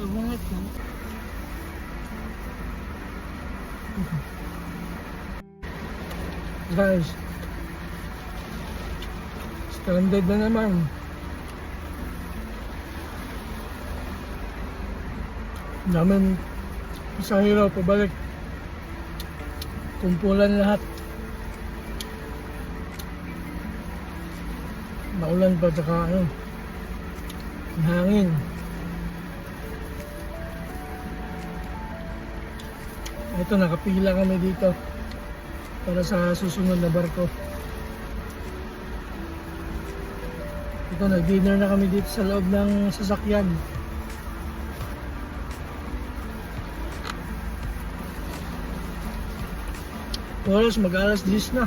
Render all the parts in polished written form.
Umangat na. Guys, stranded na naman. Namin isang hiraw pabalik. Kumpulan lahat. Maulan pa tsaka hangin. Ito, nakapila kami dito para sa susunod na barko. Ito, nag-dinner na kami dito sa loob ng sasakyan. Oras, mag-alas 10 na.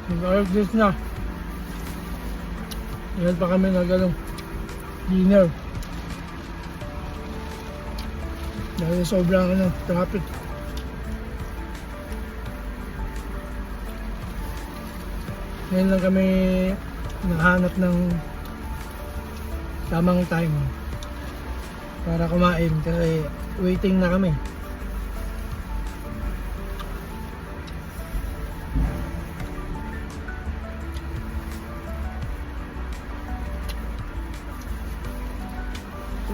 Mag-alas 10 na. Yan pa kami dinner. Dahil sobrang traffic. Ngayon lang kami naghanap ng tamang time para kumain kasi waiting na kami.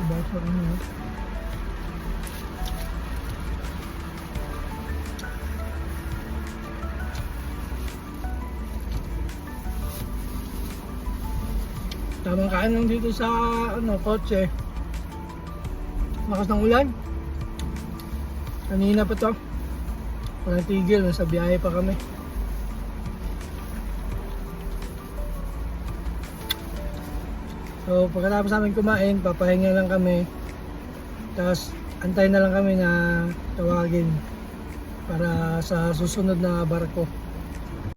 Basa kami. Tamang kain lang dito sa kotse. Lakas ng ulan. Kanina pa to. Walang tigil, nasa biyahe pa kami. So pagkatapos namin kumain, papahinga lang kami. Tapos antay na lang kami na tawagin para sa susunod na barko.